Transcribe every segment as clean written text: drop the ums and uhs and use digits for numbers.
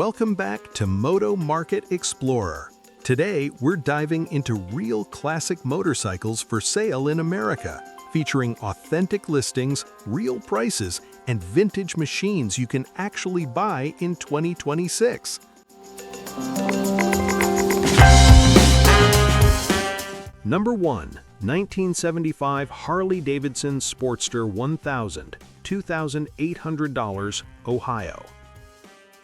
Welcome back to Moto Market Explorer. Today, we're diving into real classic motorcycles for sale in America, featuring authentic listings, real prices, and vintage machines you can actually buy in 2026. Number 1. 1975 Harley-Davidson Sportster 1000, $2,800, Ohio.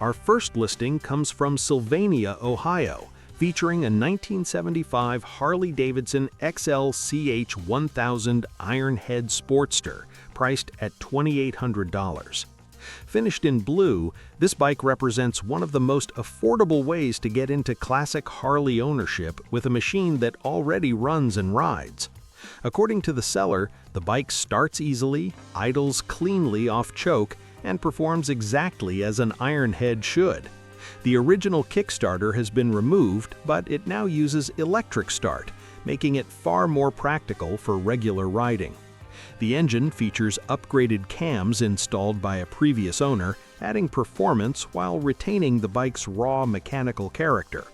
Our first listing comes from Sylvania, Ohio, featuring a 1975 Harley-Davidson XL CH1000 Ironhead Sportster, priced at $2,800. Finished in blue, this bike represents one of the most affordable ways to get into classic Harley ownership with a machine that already runs and rides. According to the seller, the bike starts easily, idles cleanly off choke, and performs exactly as an Ironhead should. The original Kickstarter has been removed, but it now uses electric start, making it far more practical for regular riding. The engine features upgraded cams installed by a previous owner, adding performance while retaining the bike's raw mechanical character.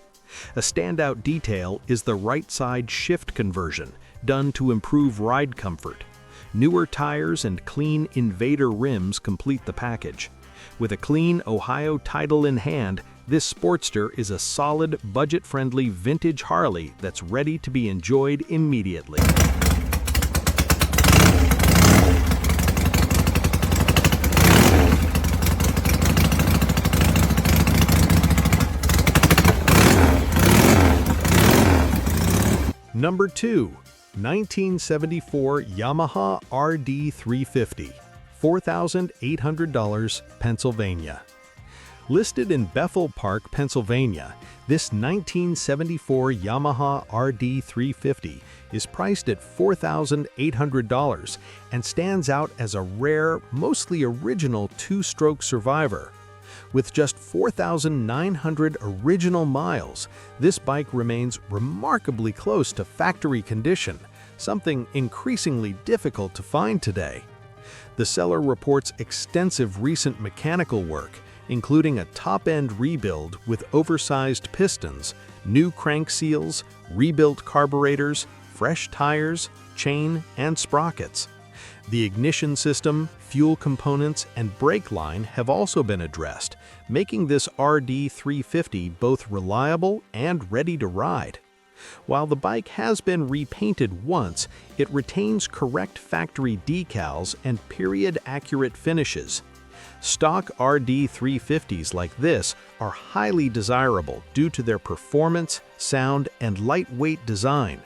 A standout detail is the right side shift conversion, done to improve ride comfort. Newer tires and clean Invader rims complete the package. With a clean Ohio title in hand, this Sportster is a solid, budget-friendly vintage Harley that's ready to be enjoyed immediately. Number 2. 1974 Yamaha RD 350, $4,800, Pennsylvania. Listed in Bethel Park, Pennsylvania, this 1974 Yamaha RD 350 is priced at $4,800 and stands out as a rare, mostly original two-stroke survivor. With just 4,900 original miles, this bike remains remarkably close to factory condition, something increasingly difficult to find today. The seller reports extensive recent mechanical work, including a top-end rebuild with oversized pistons, new crank seals, rebuilt carburetors, fresh tires, chain, and sprockets. The ignition system, fuel components, and brake line have also been addressed, making this RD 350 both reliable and ready to ride. While the bike has been repainted once, it retains correct factory decals and period-accurate finishes. Stock RD 350s like this are highly desirable due to their performance, sound, and lightweight design.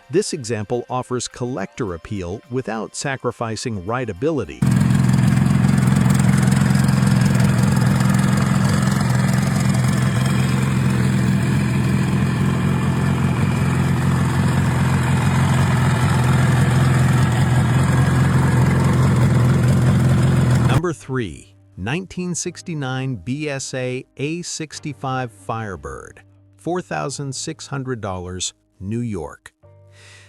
This example offers collector appeal without sacrificing rideability. Number 3. 1969 BSA A65 Firebird, $4,600, New York.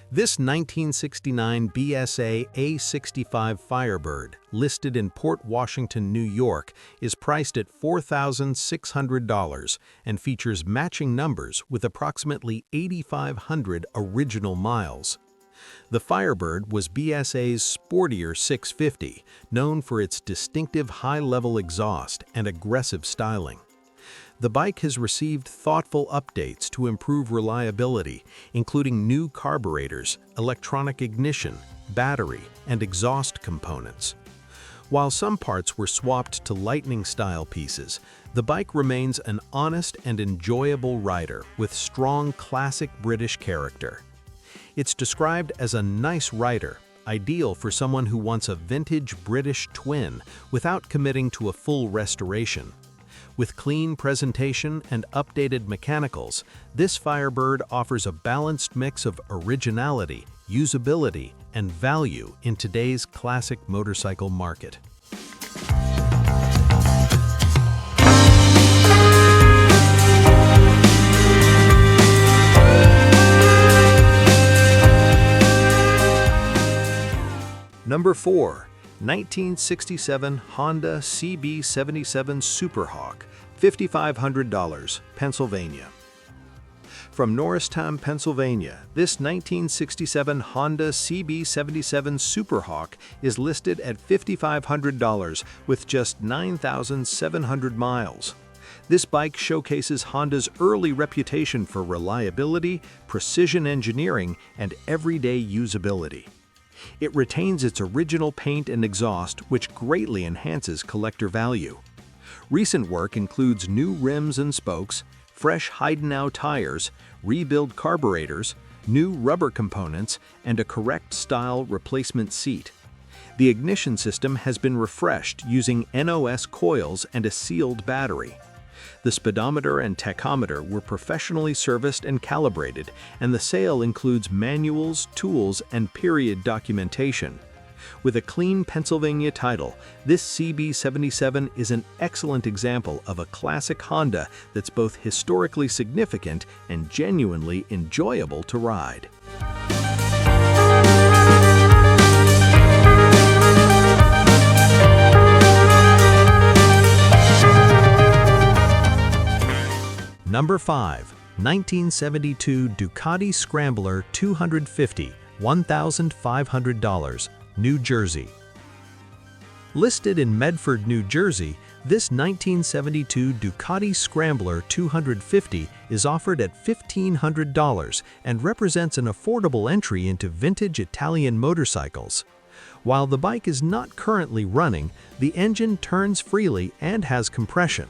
This 1969 BSA A65 Firebird, listed in Port Washington, New York, is priced at $4,600 and features matching numbers with approximately 8,500 original miles. The Firebird was BSA's sportier 650, known for its distinctive high-level exhaust and aggressive styling. The bike has received thoughtful updates to improve reliability, including new carburetors, electronic ignition, battery, and exhaust components. While some parts were swapped to Lightning-style pieces, the bike remains an honest and enjoyable rider with strong classic British character. It's described as a nice rider, ideal for someone who wants a vintage British twin without committing to a full restoration. With clean presentation and updated mechanicals, this Firebird offers a balanced mix of originality, usability, and value in today's classic motorcycle market. Number 4. 1967 Honda CB77 Superhawk, $5,500, Pennsylvania. From Norristown, Pennsylvania, this 1967 Honda CB77 Superhawk is listed at $5,500 with just 9,700 miles. This bike showcases Honda's early reputation for reliability, precision engineering, and everyday usability. It retains its original paint and exhaust, which greatly enhances collector value. Recent work includes new rims and spokes, fresh Heidenau tires, rebuilt carburetors, new rubber components, and a correct style replacement seat. The ignition system has been refreshed using NOS coils and a sealed battery. The speedometer and tachometer were professionally serviced and calibrated, and the sale includes manuals, tools, and period documentation. With a clean Pennsylvania title, this CB77 is an excellent example of a classic Honda that's both historically significant and genuinely enjoyable to ride. Number 5. 1972 Ducati Scrambler 250, $1,500, New Jersey. Listed in Medford, New Jersey, this 1972 Ducati Scrambler 250 is offered at $1,500 and represents an affordable entry into vintage Italian motorcycles. While the bike is not currently running, the engine turns freely and has compression.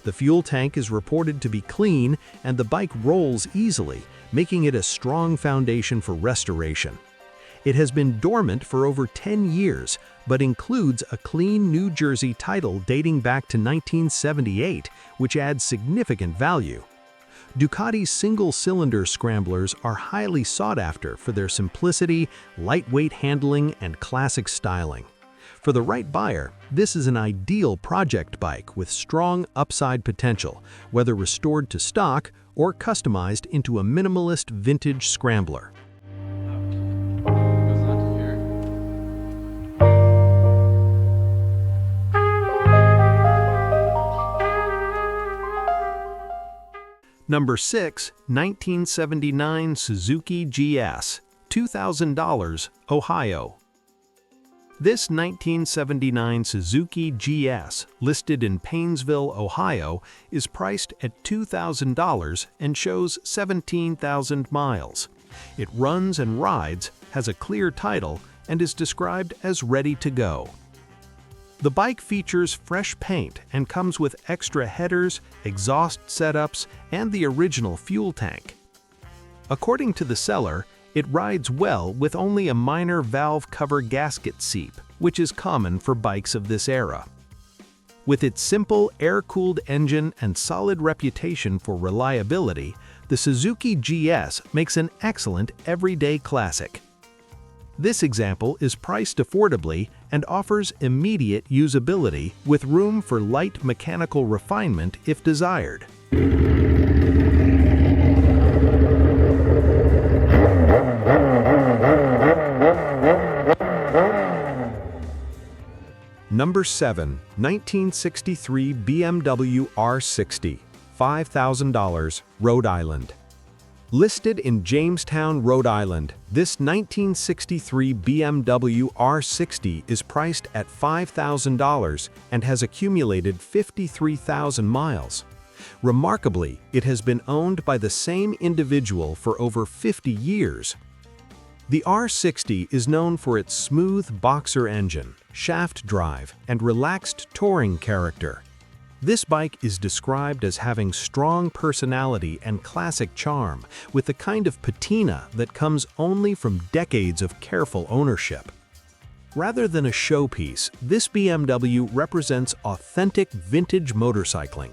The fuel tank is reported to be clean and the bike rolls easily, making it a strong foundation for restoration. It has been dormant for over 10 years, but includes a clean New Jersey title dating back to 1978, which adds significant value. Ducati's single-cylinder scramblers are highly sought after for their simplicity, lightweight handling, and classic styling. For the right buyer, this is an ideal project bike with strong upside potential, whether restored to stock or customized into a minimalist vintage scrambler. Number 6. 1979 Suzuki GS, $2,000, Ohio. This 1979 Suzuki GS, listed in Painesville, Ohio, is priced at $2,000 and shows 17,000 miles. It runs and rides, has a clear title, and is described as ready to go. The bike features fresh paint and comes with extra headers, exhaust setups, and the original fuel tank. According to the seller, it rides well with only a minor valve cover gasket seep, which is common for bikes of this era. With its simple air-cooled engine and solid reputation for reliability, the Suzuki GS makes an excellent everyday classic. This example is priced affordably and offers immediate usability with room for light mechanical refinement if desired. Number 7. 1963 BMW R60, $5,000, Rhode Island. Listed in Jamestown, Rhode Island, this 1963 BMW R60 is priced at $5,000 and has accumulated 53,000 miles. Remarkably, it has been owned by the same individual for over 50 years. The R60 is known for its smooth boxer engine, shaft drive, and relaxed touring character. This bike is described as having strong personality and classic charm, with the kind of patina that comes only from decades of careful ownership. Rather than a showpiece, this BMW represents authentic vintage motorcycling.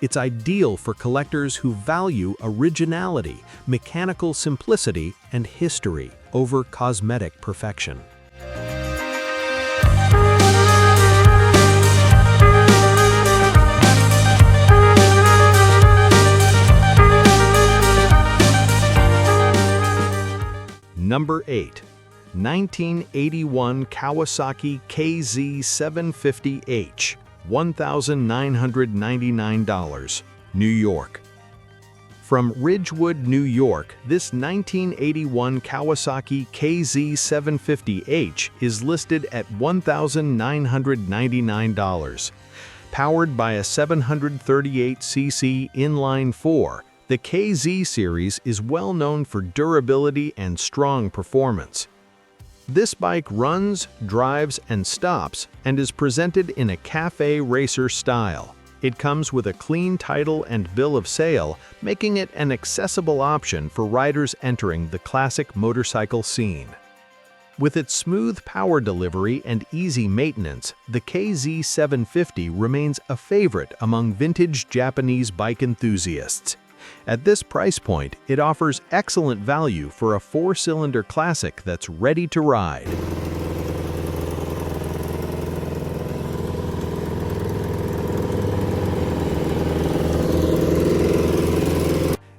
It's ideal for collectors who value originality, mechanical simplicity, and history over cosmetic perfection. Number 8. 1981 Kawasaki KZ750H, $1,999, New York. From Ridgewood, New York, this 1981 Kawasaki KZ750H is listed at $1,999. Powered by a 738cc inline-4, the KZ series is well known for durability and strong performance. This bike runs, drives, and stops, and is presented in a cafe racer style. It comes with a clean title and bill of sale, making it an accessible option for riders entering the classic motorcycle scene. With its smooth power delivery and easy maintenance, the KZ750 remains a favorite among vintage Japanese bike enthusiasts. At this price point, it offers excellent value for a 4-cylinder classic that's ready to ride.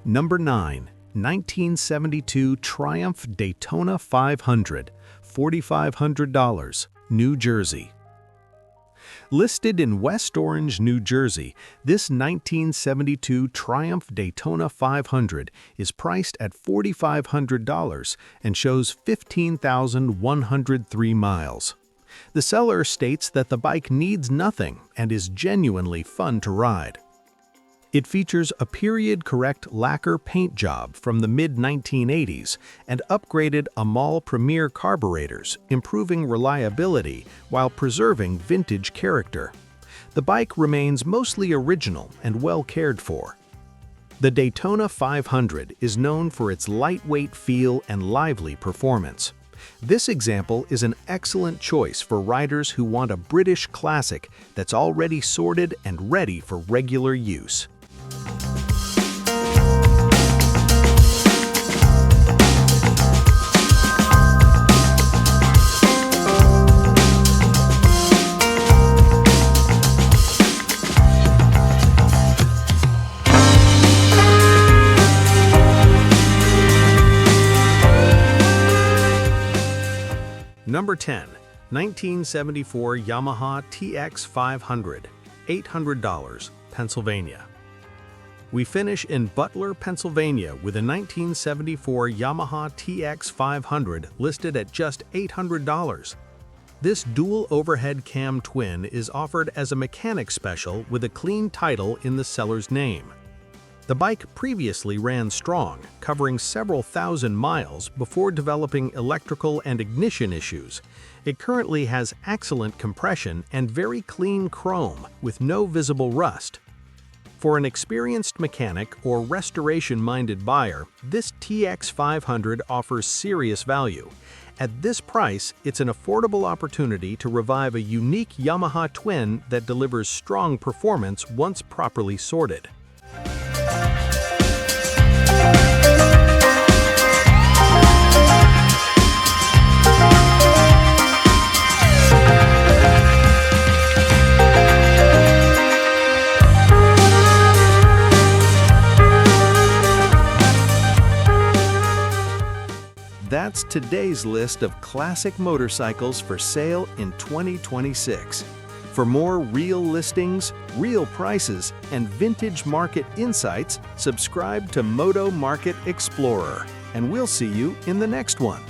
Number 9. 1972 Triumph Daytona 500, $4,500, New Jersey. Listed in West Orange, New Jersey, this 1972 Triumph Daytona 500 is priced at $4,500 and shows 15,103 miles. The seller states that the bike needs nothing and is genuinely fun to ride. It features a period-correct lacquer paint job from the mid-1980s and upgraded Amal Premier carburetors, improving reliability while preserving vintage character. The bike remains mostly original and well cared for. The Daytona 500 is known for its lightweight feel and lively performance. This example is an excellent choice for riders who want a British classic that's already sorted and ready for regular use. Number 10. 1974 Yamaha TX500, $800, Pennsylvania. We finish in Butler, Pennsylvania with a 1974 Yamaha TX500 listed at just $800. This dual overhead cam twin is offered as a mechanic special with a clean title in the seller's name. The bike previously ran strong, covering several thousand miles before developing electrical and ignition issues. It currently has excellent compression and very clean chrome with no visible rust. For an experienced mechanic or restoration-minded buyer, this TX500 offers serious value. At this price, it's an affordable opportunity to revive a unique Yamaha twin that delivers strong performance once properly sorted. That's today's list of classic motorcycles for sale in 2026. For more real listings, real prices, and vintage market insights, subscribe to Moto Market Explorer, and we'll see you in the next one.